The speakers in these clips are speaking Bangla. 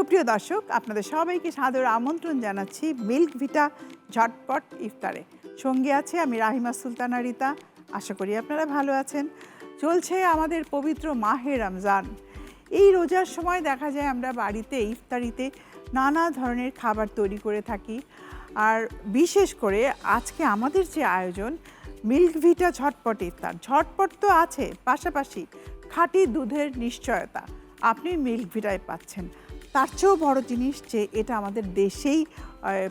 সুপ্রিয় দর্শক, আপনাদের সবাইকে সাদর আমন্ত্রণ জানাচ্ছি মিল্ক ভিটা ঝটপট ইফতারে। সঙ্গে আছে আমি রাহিমা সুলতানা রিতা। আশা করি আপনারা ভালো আছেন। চলছে আমাদের পবিত্র মাহে রমজান। এই রোজার সময় দেখা যায় আমরা বাড়িতে ইফতারিতে নানা ধরনের খাবার তৈরি করে থাকি। আর বিশেষ করে আজকে আমাদের যে আয়োজন মিল্ক ভিটা ঝটপট ইফতার, ঝটপট তো আছে, পাশাপাশি খাঁটি দুধের নিশ্চয়তা আপনি মিল্ক ভিটায় পাচ্ছেন। তার চেয়েও বড় জিনিস যে এটা আমাদের দেশেই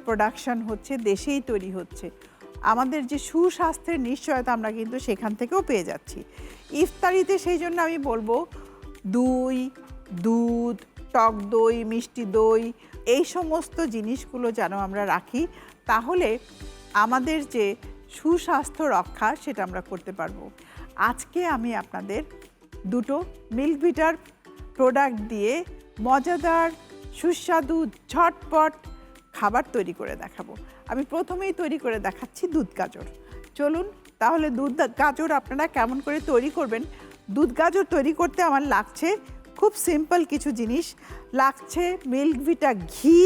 প্রোডাকশন হচ্ছে, দেশেই তৈরি হচ্ছে। আমাদের যে সুস্বাস্থ্যের নিশ্চয়তা আমরা কিন্তু সেখান থেকেও পেয়ে যাচ্ছি ইফতারিতে। সেই জন্য আমি বলবো দই, দুধ, টক দই, মিষ্টি দই, এই সমস্ত জিনিসগুলো যেন আমরা রাখি, তাহলে আমাদের যে সুস্বাস্থ্য রক্ষা সেটা আমরা করতে পারবো। আজকে আমি আপনাদের দুটো মিল্ক ভিটার প্রোডাক্ট দিয়ে মজাদার সুস্বাদু ঝটপট খাবার তৈরি করে দেখাবো। আমি প্রথমেই তৈরি করে দেখাচ্ছি দুধ গাজর। চলুন তাহলে দুধ গাজর আপনারা কেমন করে তৈরি করবেন। দুধ গাজর তৈরি করতে আমার লাগছে খুব সিম্পল কিছু জিনিস। লাগছে মিল্ক ভিটা ঘি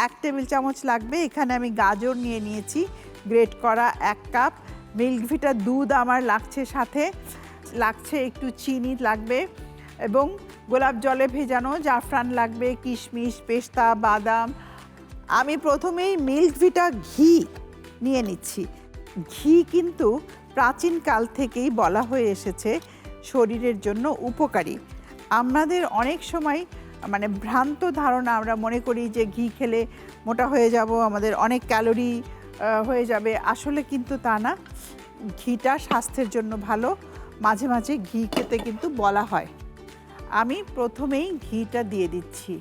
1 টেবিল চামচ লাগবে। এখানে আমি গাজর নিয়ে নিয়েছি গ্রেট করা 1 কাপ। মিল্ক ভিটা দুধ আমার লাগছে, সাথে লাগছে একটু চিনি লাগবে, এবং গোলাপ জলে ভেজানো জাফরান লাগবে, কিশমিশ, পেস্তা, বাদাম। আমি প্রথমেই মিল্ক ভিটা ঘি নিয়ে নিচ্ছি। ঘি কিন্তু প্রাচীনকাল থেকেই বলা হয়ে এসেছে শরীরের জন্য উপকারী। আমাদের অনেক সময় ভ্রান্ত ধারণা, আমরা মনে করি যে ঘি খেলে মোটা হয়ে যাব, আমাদের অনেক ক্যালোরি হয়ে যাবে। আসলে কিন্তু তা না, ঘিটা স্বাস্থ্যের জন্য ভালো। মাঝে মাঝে ঘি খেতে কিন্তু বলা হয়। আমি প্রথমেই ঘিটা দিয়ে দিচ্ছি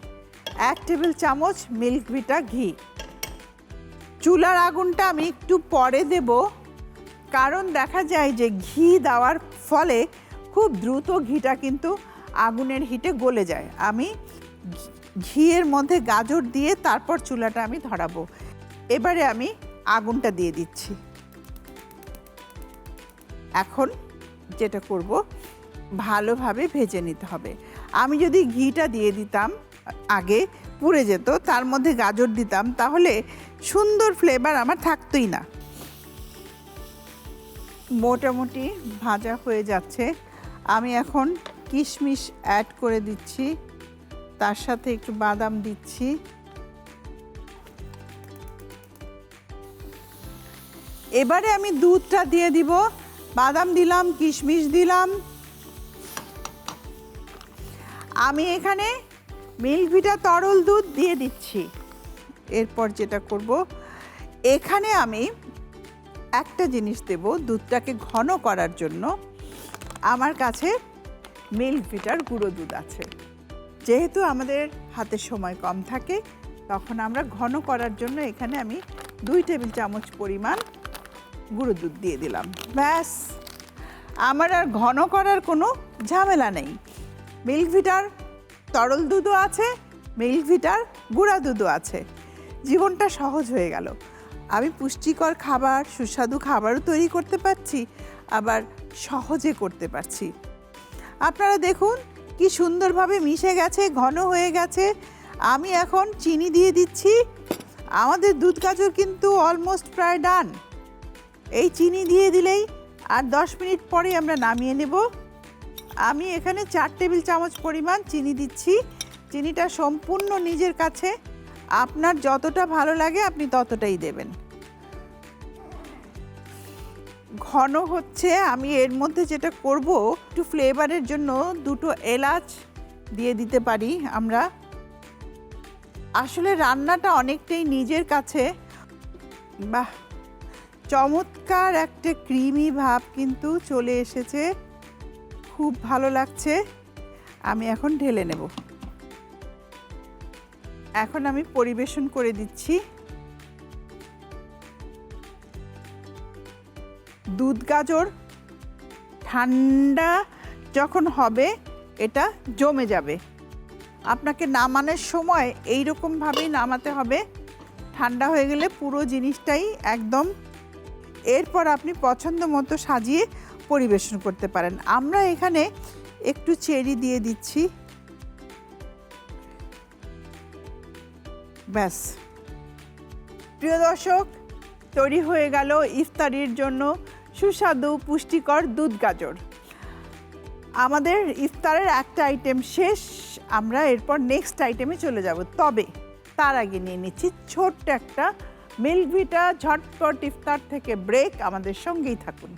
1 টেবিল চামচ মিল্ক ভিটা ঘি। চুলার আগুনটা আমি একটু পরে দেব, কারণ দেখা যায় যে ঘি দেওয়ার ফলে খুব দ্রুত ঘিটা কিন্তু আগুনের হিটে গলে যায়। আমি ঘিয়ের মধ্যে গাজর দিয়ে তারপর চুলাটা আমি ধরাবো। এবারে আমি আগুনটা দিয়ে দিচ্ছি। এখন যেটা করব, ভালোভাবে ভেজে নিতে হবে। আমি যদি ঘিটা দিয়ে দিতাম আগে, পুড়ে যেত, তার মধ্যে গাজর দিতাম, তাহলে সুন্দর ফ্লেভার আমার থাকতোই না। মোটামুটি ভাজা হয়ে যাচ্ছে। আমি এখন কিশমিশ অ্যাড করে দিচ্ছি, তার সাথে একটু বাদাম দিচ্ছি। এবারে আমি দুধটা দিয়ে দিব। বাদাম দিলাম, কিশমিশ দিলাম। আমি এখানে মিল্ক ভিটা তরল দুধ দিয়ে দিচ্ছি। এরপর যেটা করব, এখানে আমি একটা জিনিস দেব দুধটাকে ঘন করার জন্য। আমার কাছে মিল্ক ভিটার গুঁড়ো দুধ আছে। যেহেতু আমাদের হাতে সময় কম থাকে, তখন আমরা ঘন করার জন্য এখানে আমি 2 টেবিল চামচ পরিমাণ গুঁড়ো দুধ দিয়ে দিলাম। ব্যাস, আমার আর ঘন করার কোনো ঝামেলা নেই। মিল্ক ভিটার তরল দুধও আছে, মিল্ক ভিটার গুঁড়া দুধও আছে। জীবনটা সহজ হয়ে গেল। আমি পুষ্টিকর খাবার, সুস্বাদু খাবারও তৈরি করতে পারছি, আবার সহজে করতে পারছি। আপনারা দেখুন কি সুন্দরভাবে মিশে গেছে, ঘন হয়ে গেছে। আমি এখন চিনি দিয়ে দিচ্ছি। আমাদের দুধ গাজর কিন্তু অলমোস্ট প্রায় ডান। এই চিনি দিয়ে দিলেই আর 10 মিনিট পরে আমরা নামিয়ে নেব। আমি এখানে 4 টেবিল চামচ পরিমাণ চিনি দিচ্ছি। চিনিটা সম্পূর্ণ নিজের কাছে, আপনার যতটা ভালো লাগে আপনি ততটাই দেবেন। ঘন হচ্ছে। আমি এর মধ্যে যেটা করব, একটু ফ্লেভারের জন্য 2টো এলাচ দিয়ে দিতে পারি আমরা। আসলে রান্নাটা অনেকটাই নিজের কাছে। বাহ, চমৎকার একটা ক্রিমি ভাব কিন্তু চলে এসেছে, খুব ভালো লাগছে। আমি এখন ঢেলে নেব। এখন আমি পরিবেশন করে দিচ্ছি। দুধ গাজর ঠান্ডা যখন হবে এটা জমে যাবে। আপনাকে নামানোর সময় এই রকমভাবেই নামাতে হবে। ঠান্ডা হয়ে গেলে পুরো জিনিসটাই একদম। এরপর আপনি পছন্দ মতো সাজিয়ে পরিবেশন করতে পারেন। আমরা এখানে একটু চেরি দিয়ে দিচ্ছি। ব্যাস, প্রিয় দর্শক, তৈরি হয়ে গেল ইফতারির জন্য সুস্বাদু পুষ্টিকর দুধ গাজর। আমাদের ইফতারের একটা আইটেম শেষ, আমরা এরপর নেক্সট আইটেমে চলে যাব। তবে তার আগে নিয়ে নিচ্ছি ছোট্ট একটা মিল্ক ভিটা ঝটপট ইফতার থেকে ব্রেক। আমাদের সঙ্গেই থাকুন।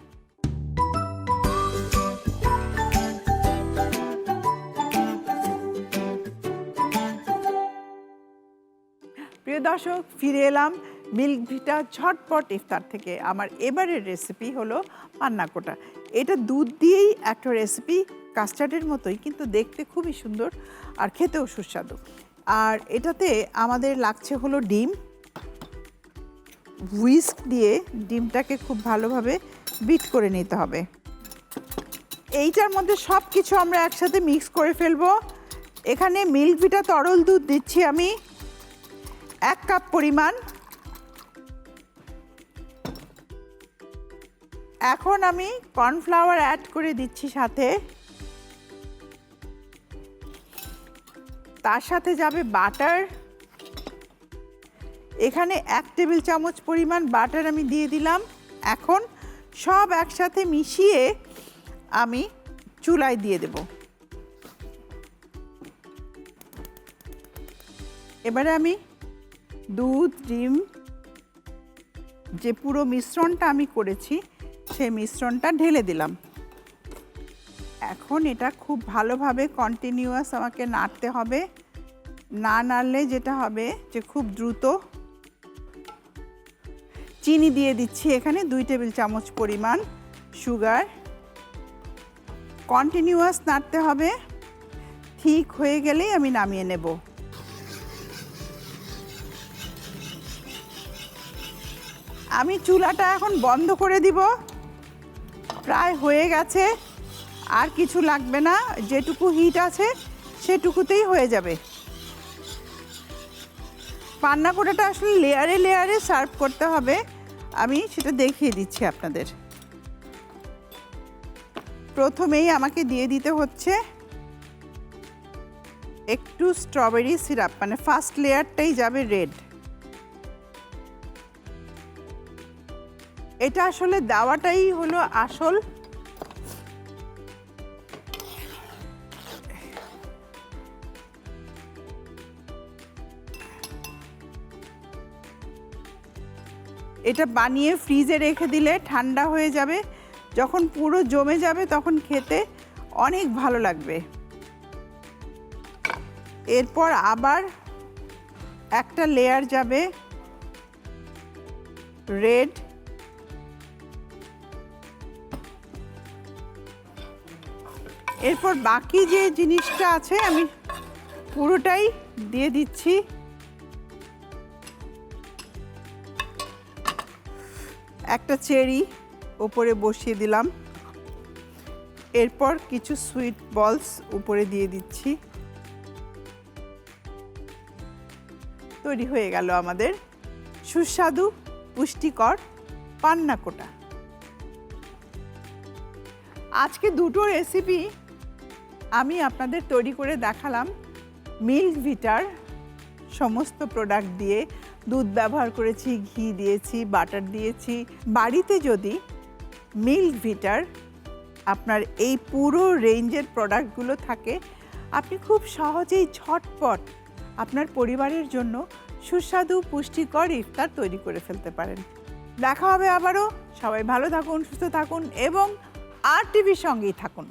প্রিয় দর্শক, ফিরে এলাম মিল্ক ভিটা ঝটপট ইফতার থেকে। আমার এবারের রেসিপি হলো পান্না কোটা। এটা দুধ দিয়েই একটা রেসিপি, কাস্টার্ডের মতোই, কিন্তু দেখতে খুবই সুন্দর আর খেতেও সুস্বাদু। আর এটাতে আমাদের লাগছে হলো ডিম। হুইস্ক দিয়ে ডিমটাকে খুব ভালোভাবে বিট করে নিতে হবে। এইটার মধ্যে সব কিছু আমরা একসাথে মিক্স করে ফেলবো। এখানে মিল্ক ভিটা তরল দুধ দিচ্ছি আমি 1 কাপ পরিমাণ। এখন আমি কর্নফ্লাওয়ার অ্যাড করে দিচ্ছি সাথে। তার সাথে যাবে বাটার। এখানে 1 টেবিল চামচ পরিমাণ বাটার আমি দিয়ে দিলাম। এখন সব একসাথে মিশিয়ে আমি চুলায় দিয়ে দেব। এবারে আমি দুধ, ডিম, যে পুরো মিশ্রণটা আমি করেছি সেই মিশ্রণটা ঢেলে দিলাম। এখন এটা খুব ভালোভাবে কন্টিনিউয়াস আমাকে নাড়তে হবে। না নাড়লে যেটা হবে যে খুব দ্রুত চিনি দিয়ে দিচ্ছি এখানে 2 টেবিল চামচ পরিমাণ সুগার। কন্টিনিউয়াস নাড়তে হবে। ঠিক হয়ে গেলেই আমি নামিয়ে নেব। আমি চুলাটা এখন বন্ধ করে দিব। প্রায় হয়ে গেছে, আর কিছু লাগবে না, যেটুকু হিট আছে সেটুকুতেই হয়ে যাবে। পান্না কোটাটা আসলে লেয়ারে লেয়ারে সার্ভ করতে হবে, আমি সেটা দেখিয়ে দিচ্ছি আপনাদের। প্রথমেই আমাকে দিয়ে দিতে হচ্ছে একটু স্ট্রবেরি সিরাপ, মানে ফার্স্ট লেয়ারটাই যাবে রেড। এটা আসলে দেওয়াটাই হলো আসল। এটা বানিয়ে ফ্রিজে রেখে দিলে ঠান্ডা হয়ে যাবে। যখন পুরো জমে যাবে তখন খেতে অনেক ভালো লাগবে। এরপর আবার একটা লেয়ার যাবে রেড। এরপর বাকি যে জিনিসটা আছে আমি পুরোটাই দিয়ে দিচ্ছি। একটা চেরি উপরে বসিয়ে দিলাম। এরপর কিছু সুইট বলস উপরে দিয়ে দিচ্ছি। তৈরি হয়ে গেল আমাদের সুস্বাদু পুষ্টিকর পান্না কোটা। আজকে দুটো রেসিপি আমি আপনাদের তৈরি করে দেখালাম মিল্ক ভিটার সমস্ত প্রোডাক্ট দিয়ে। দুধ ব্যবহার করেছি, ঘি দিয়েছি, বাটার দিয়েছি। বাড়িতে যদি মিল্ক ভিটার আপনার এই পুরো রেঞ্জের প্রোডাক্টগুলো থাকে, আপনি খুব সহজেই ঝটপট আপনার পরিবারের জন্য সুস্বাদু পুষ্টিকর ইফতার তৈরি করে ফেলতে পারেন। দেখা হবে আবারও। সবাই ভালো থাকুন, সুস্থ থাকুন এবং RTV সঙ্গেই থাকুন।